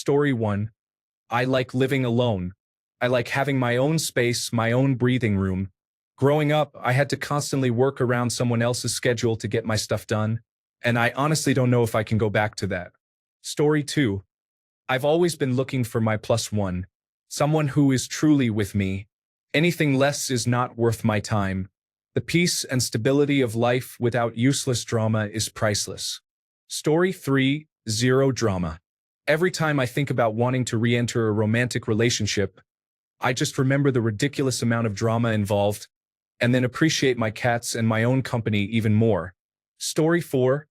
Story 1. I like living alone. I like having my own space, my own breathing room. Growing up, I had to constantly work around someone else's schedule to get my stuff done, and I honestly don't know if I can go back to that. Story 2. I've always been looking for my plus one, someone who is truly with me. Anything less is not worth my time. The peace and stability of life without useless drama is priceless. Story 3. Zero drama. Every time I think about wanting to re-enter a romantic relationship, I just remember the ridiculous amount of drama involved, and then appreciate my cats and my own company even more. Story 4.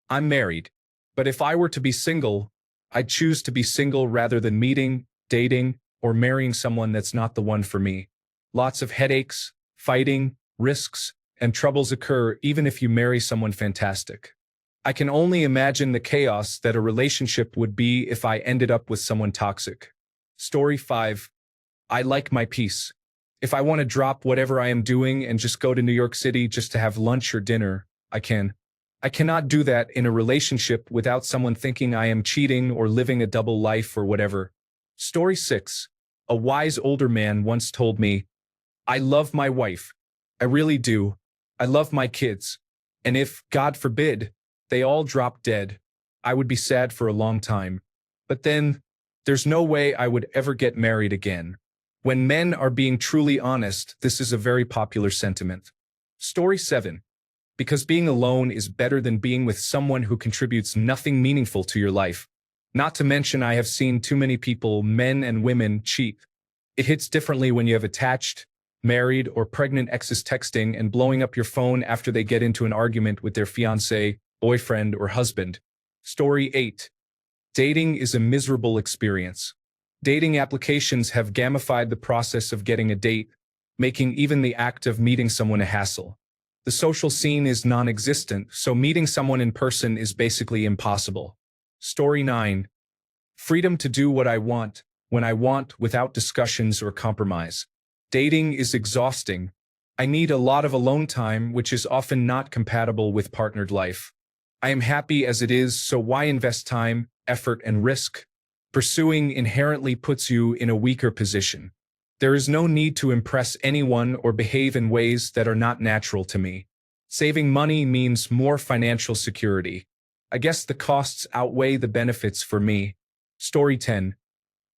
I'm married, but if I were to be single, I'd choose to be single rather than meeting, dating, or marrying someone that's not the one for me. Lots of headaches, fighting, risks, and troubles occur even if you marry someone fantastic. I can only imagine the chaos that a relationship would be if I ended up with someone toxic. Story 5. I like my peace. If I want to drop whatever I am doing and just go to New York City just to have lunch or dinner, I can. I cannot do that in a relationship without someone thinking I am cheating or living a double life or whatever. Story 6. A wise older man once told me, I love my wife. I really do. I love my kids. And if, God forbid, they all drop dead, I would be sad for a long time. But then, there's no way I would ever get married again. When men are being truly honest, this is a very popular sentiment. Story 7. Because being alone is better than being with someone who contributes nothing meaningful to your life. Not to mention I have seen too many people, men and women, cheat. It hits differently when you have attached, married, or pregnant exes texting and blowing up your phone after they get into an argument with their fiancé, boyfriend, or husband. Story 8. Dating is a miserable experience. Dating applications have gamified the process of getting a date, making even the act of meeting someone a hassle. The social scene is non-existent, so meeting someone in person is basically impossible. Story 9. Freedom to do what I want, when I want, without discussions or compromise. Dating is exhausting. I need a lot of alone time, which is often not compatible with partnered life. I am happy as it is, so why invest time, effort, and risk? Pursuing inherently puts you in a weaker position. There is no need to impress anyone or behave in ways that are not natural to me. Saving money means more financial security. I guess the costs outweigh the benefits for me. Story 10.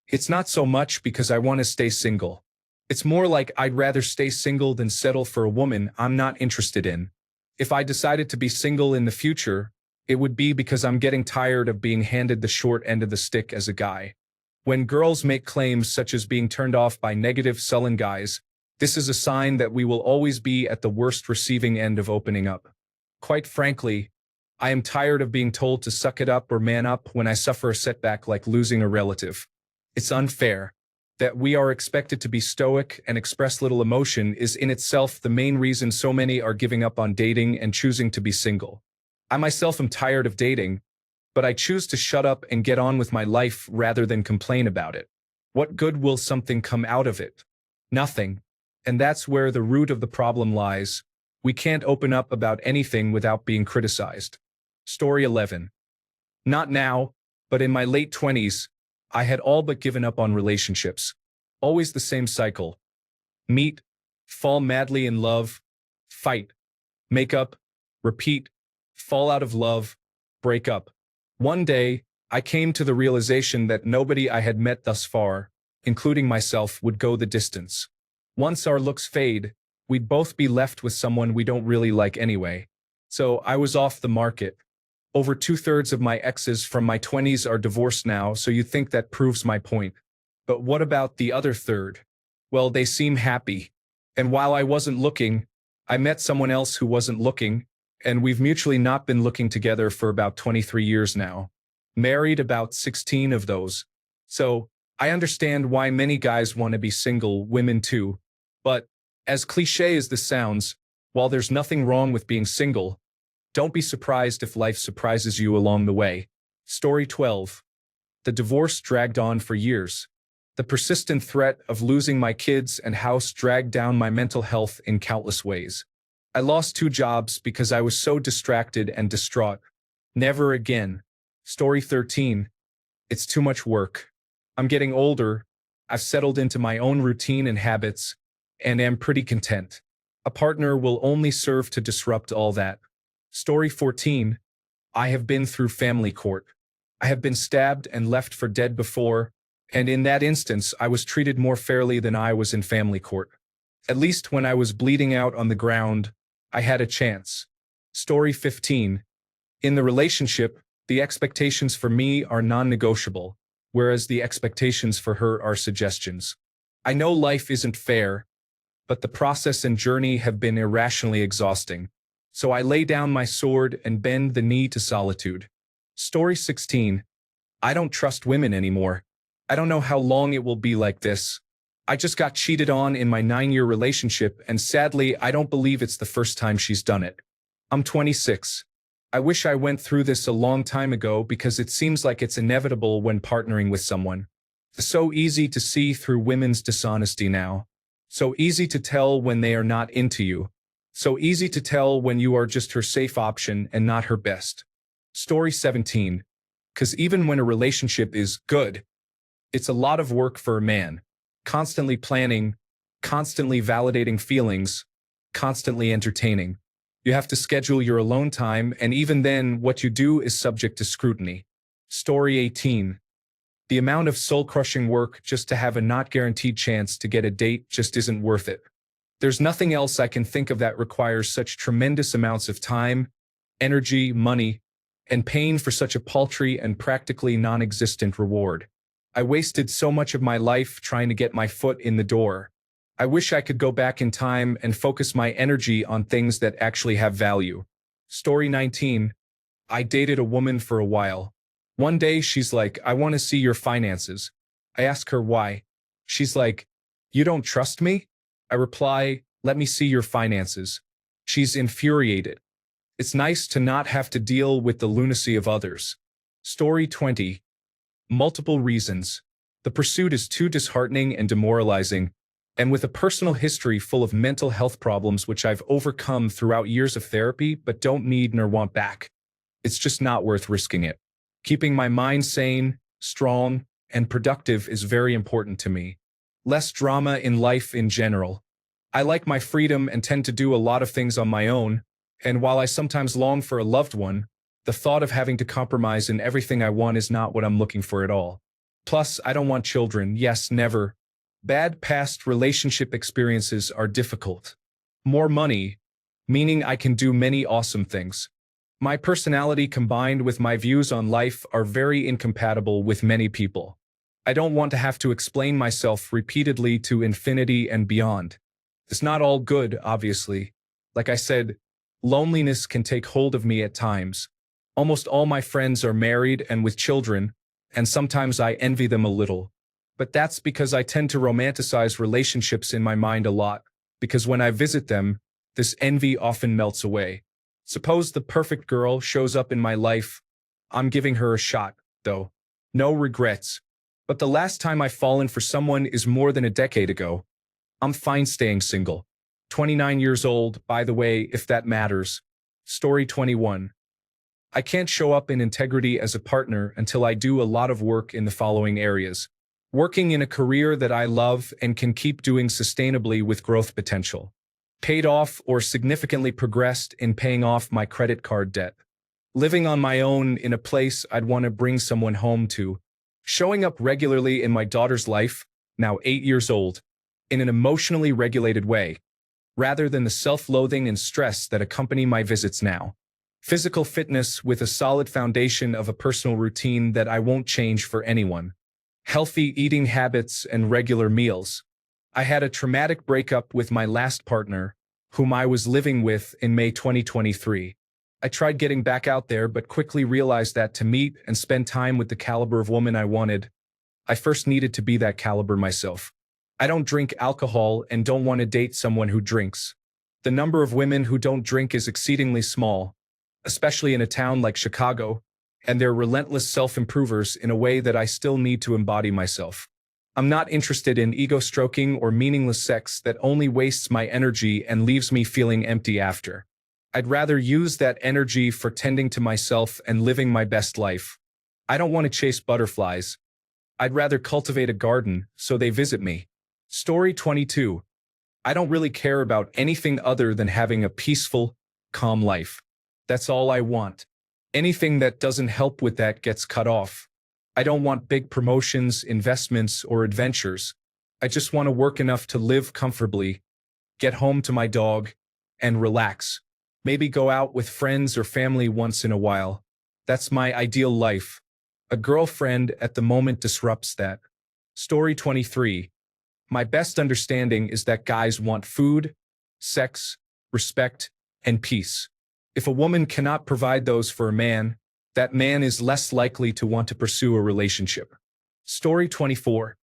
It's not so much because I want to stay single. It's more like I'd rather stay single than settle for a woman I'm not interested in. If I decided to be single in the future, it would be because I'm getting tired of being handed the short end of the stick as a guy. When girls make claims such as being turned off by negative, sullen guys, this is a sign that we will always be at the worst receiving end of opening up. Quite frankly, I am tired of being told to suck it up or man up when I suffer a setback like losing a relative. It's unfair. That we are expected to be stoic and express little emotion is in itself the main reason so many are giving up on dating and choosing to be single. I myself am tired of dating, but I choose to shut up and get on with my life rather than complain about it. What good will something come out of it? Nothing. And that's where the root of the problem lies. We can't open up about anything without being criticized. Story 11. Not now, but in my late 20s, I had all but given up on relationships. Always the same cycle. Meet, fall madly in love, fight, make up, repeat, fall out of love, break up. One day, I came to the realization that nobody I had met thus far, including myself, would go the distance. Once our looks fade, we'd both be left with someone we don't really like anyway. So I was off the market. Over 2/3 of my exes from my 20s are divorced now, so you think that proves my point. But what about the other third? Well, they seem happy. And while I wasn't looking, I met someone else who wasn't looking, and we've mutually not been looking together for about 23 years now. Married about 16 of those. So, I understand why many guys want to be single, women too. But, as cliche as this sounds, while there's nothing wrong with being single, don't be surprised if life surprises you along the way. Story 12. The divorce dragged on for years. The persistent threat of losing my kids and house dragged down my mental health in countless ways. I lost 2 jobs because I was so distracted and distraught. Never again. Story 13. It's too much work. I'm getting older. I've settled into my own routine and habits, and am pretty content. A partner will only serve to disrupt all that. Story 14. I have been through family court. I have been stabbed and left for dead before, and in that instance, I was treated more fairly than I was in family court. At least when I was bleeding out on the ground, I had a chance. Story 15. In the relationship, the expectations for me are non-negotiable, whereas the expectations for her are suggestions. I know life isn't fair, but the process and journey have been irrationally exhausting. So I lay down my sword and bend the knee to solitude. Story 16. I don't trust women anymore. I don't know how long it will be like this. I just got cheated on in my 9-year relationship, and sadly, I don't believe it's the first time she's done it. I'm 26. I wish I went through this a long time ago because it seems like it's inevitable when partnering with someone. It's so easy to see through women's dishonesty now. So easy to tell when they are not into you. So easy to tell when you are just her safe option and not her best. Story 17. 'Cause even when a relationship is good, it's a lot of work for a man. Constantly planning, constantly validating feelings, constantly entertaining. You have to schedule your alone time, and even then, what you do is subject to scrutiny. Story 18. The amount of soul-crushing work just to have a not guaranteed chance to get a date just isn't worth it. There's nothing else I can think of that requires such tremendous amounts of time, energy, money, and pain for such a paltry and practically non-existent reward. I wasted so much of my life trying to get my foot in the door. I wish I could go back in time and focus my energy on things that actually have value. Story 19. I dated a woman for a while. One day she's like, I want to see your finances. I ask her why. She's like, you don't trust me? I reply, let me see your finances. She's infuriated. It's nice to not have to deal with the lunacy of others. Story 20. Multiple reasons. The pursuit is too disheartening and demoralizing, and with a personal history full of mental health problems which I've overcome throughout years of therapy but don't need nor want back, it's just not worth risking it. Keeping my mind sane, strong, and productive is very important to me. Less drama in life in general. I like my freedom and tend to do a lot of things on my own, and while I sometimes long for a loved one, the thought of having to compromise in everything I want is not what I'm looking for at all. Plus, I don't want children, yes, never. Bad past relationship experiences are difficult. More money, meaning I can do many awesome things. My personality combined with my views on life are very incompatible with many people. I don't want to have to explain myself repeatedly to infinity and beyond. It's not all good, obviously. Like I said, loneliness can take hold of me at times. Almost all my friends are married and with children, and sometimes I envy them a little. But that's because I tend to romanticize relationships in my mind a lot, because when I visit them, this envy often melts away. Suppose the perfect girl shows up in my life. I'm giving her a shot, though. No regrets. But the last time I've fallen for someone is more than a decade ago. I'm fine staying single. 29 years old, by the way, if that matters. Story 21. I can't show up in integrity as a partner until I do a lot of work in the following areas. Working in a career that I love and can keep doing sustainably with growth potential. Paid off or significantly progressed in paying off my credit card debt. Living on my own in a place I'd want to bring someone home to. Showing up regularly in my daughter's life, now 8 years old, in an emotionally regulated way, rather than the self-loathing and stress that accompany my visits now. Physical fitness with a solid foundation of a personal routine that I won't change for anyone. Healthy eating habits and regular meals. I had a traumatic breakup with my last partner, whom I was living with in May 2023. I tried getting back out there but quickly realized that to meet and spend time with the caliber of woman I wanted, I first needed to be that caliber myself. I don't drink alcohol and don't want to date someone who drinks. The number of women who don't drink is exceedingly small, especially in a town like Chicago, and they're relentless self-improvers in a way that I still need to embody myself. I'm not interested in ego-stroking or meaningless sex that only wastes my energy and leaves me feeling empty after. I'd rather use that energy for tending to myself and living my best life. I don't want to chase butterflies. I'd rather cultivate a garden so they visit me. Story 22. I don't really care about anything other than having a peaceful, calm life. That's all I want. Anything that doesn't help with that gets cut off. I don't want big promotions, investments, or adventures. I just want to work enough to live comfortably, get home to my dog, and relax. Maybe go out with friends or family once in a while. That's my ideal life. A girlfriend at the moment disrupts that. Story 23. My best understanding is that guys want food, sex, respect, and peace. If a woman cannot provide those for a man, that man is less likely to want to pursue a relationship. Story 24.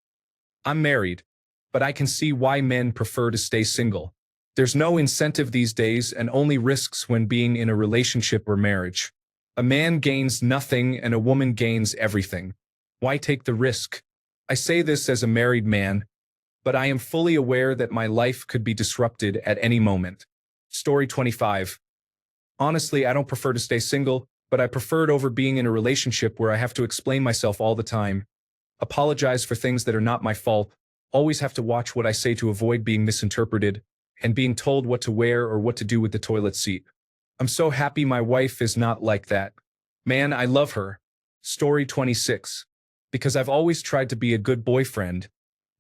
I'm married, but I can see why men prefer to stay single. There's no incentive these days and only risks when being in a relationship or marriage. A man gains nothing and a woman gains everything. Why take the risk? I say this as a married man, but I am fully aware that my life could be disrupted at any moment. Story 25. Honestly, I don't prefer to stay single, but I prefer it over being in a relationship where I have to explain myself all the time, apologize for things that are not my fault, always have to watch what I say to avoid being misinterpreted, and being told what to wear or what to do with the toilet seat. I'm so happy my wife is not like that. Man, I love her. Story 26. Because I've always tried to be a good boyfriend,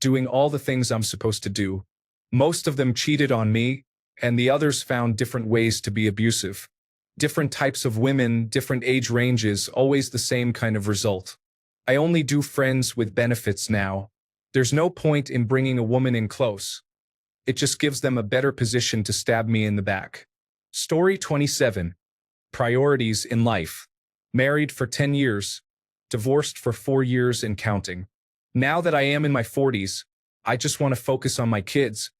doing all the things I'm supposed to do. Most of them cheated on me, and the others found different ways to be abusive. Different types of women, different age ranges, always the same kind of result. I only do friends with benefits now. There's no point in bringing a woman in close. It just gives them a better position to stab me in the back. Story 27. Priorities in life. Married for 10 years. Divorced for 4 years and counting. Now that I am in my 40s, I just want to focus on my kids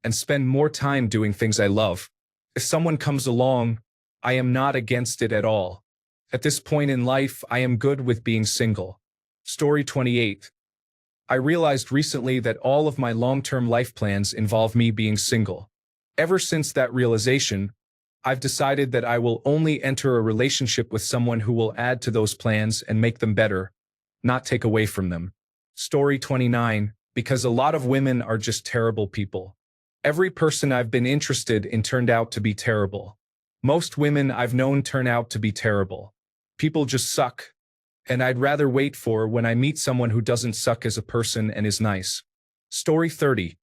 and spend more time doing things I love. If someone comes along, I am not against it at all. At this point in life, I am good with being single. Story 28. I realized recently that all of my long-term life plans involve me being single. Ever since that realization, I've decided that I will only enter a relationship with someone who will add to those plans and make them better, not take away from them. Story 29. Because a lot of women are just terrible people. Every person I've been interested in turned out to be terrible. Most women I've known turn out to be terrible. People just suck. And I'd rather wait for when I meet someone who doesn't suck as a person and is nice. Story 30.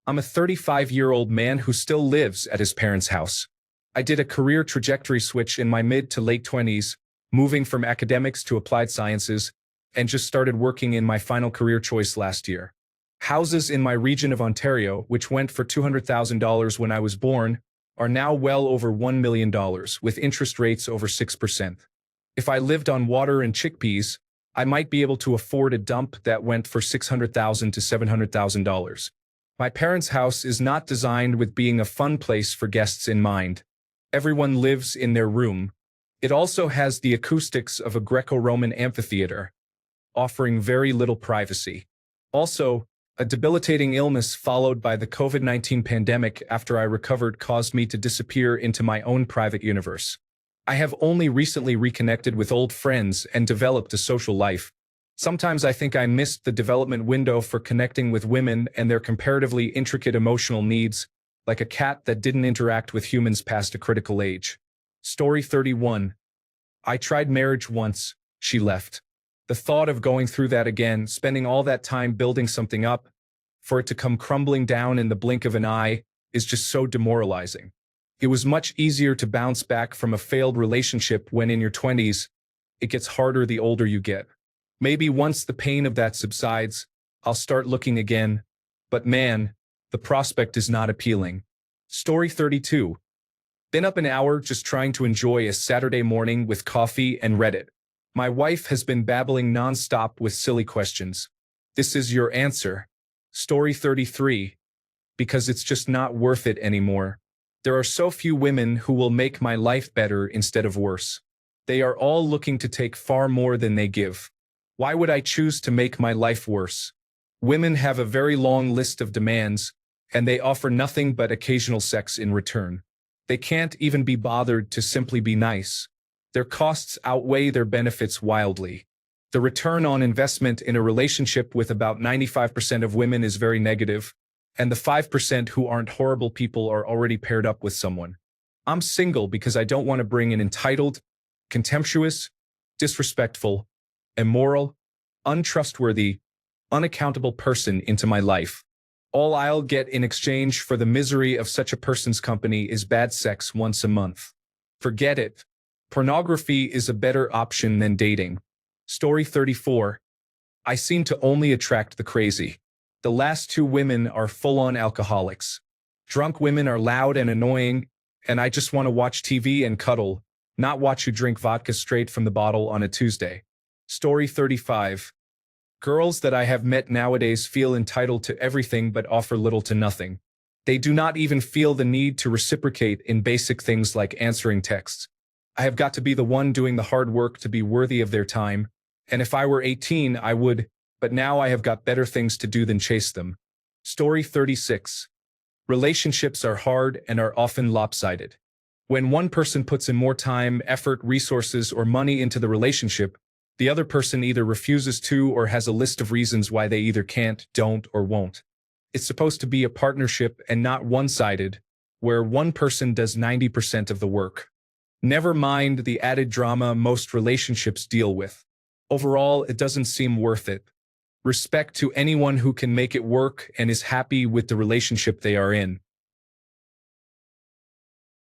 I'm a 35-year-old man who still lives at his parents' house. I did a career trajectory switch in my mid to late 20s, moving from academics to applied sciences, and just started working in my final career choice last year. Houses in my region of Ontario, which went for $200,000 when I was born, are now well over $1 million, with interest rates over 6%. If I lived on water and chickpeas, I might be able to afford a dump that went for $600,000 to $700,000. My parents' house is not designed with being a fun place for guests in mind. Everyone lives in their room. It also has the acoustics of a Greco-Roman amphitheater, offering very little privacy. Also, a debilitating illness followed by the COVID-19 pandemic after I recovered caused me to disappear into my own private universe. I have only recently reconnected with old friends and developed a social life. Sometimes I think I missed the development window for connecting with women and their comparatively intricate emotional needs, like a cat that didn't interact with humans past a critical age. Story 31. I tried marriage once, she left. The thought of going through that again, spending all that time building something up, for it to come crumbling down in the blink of an eye, is just so demoralizing. It was much easier to bounce back from a failed relationship when in your 20s. It gets harder the older you get. Maybe once the pain of that subsides, I'll start looking again. But man, the prospect is not appealing. Story 32. Been up an hour just trying to enjoy a Saturday morning with coffee and Reddit. My wife has been babbling nonstop with silly questions. This is your answer. Story 33. Because it's just not worth it anymore. There are so few women who will make my life better instead of worse. They are all looking to take far more than they give. Why would I choose to make my life worse? Women have a very long list of demands, and they offer nothing but occasional sex in return. They can't even be bothered to simply be nice. Their costs outweigh their benefits wildly. The return on investment in a relationship with about 95% of women is very negative, and the 5% who aren't horrible people are already paired up with someone. I'm single because I don't want to bring an entitled, contemptuous, disrespectful, immoral, untrustworthy, unaccountable person into my life. All I'll get in exchange for the misery of such a person's company is bad sex once a month. Forget it. Pornography is a better option than dating. Story 34. I seem to only attract the crazy. The last two women are full-on alcoholics. Drunk women are loud and annoying, and I just want to watch TV and cuddle, not watch you drink vodka straight from the bottle on a Tuesday. Story 35. Girls that I have met nowadays feel entitled to everything but offer little to nothing. They do not even feel the need to reciprocate in basic things like answering texts. I have got to be the one doing the hard work to be worthy of their time, and if I were 18, I would, but now I have got better things to do than chase them. Story 36. Relationships are hard and are often lopsided. When one person puts in more time, effort, resources, or money into the relationship, the other person either refuses to or has a list of reasons why they either can't, don't, or won't. It's supposed to be a partnership and not one-sided, where one person does 90% of the work. Never mind the added drama most relationships deal with. Overall, it doesn't seem worth it. Respect to anyone who can make it work and is happy with the relationship they are in.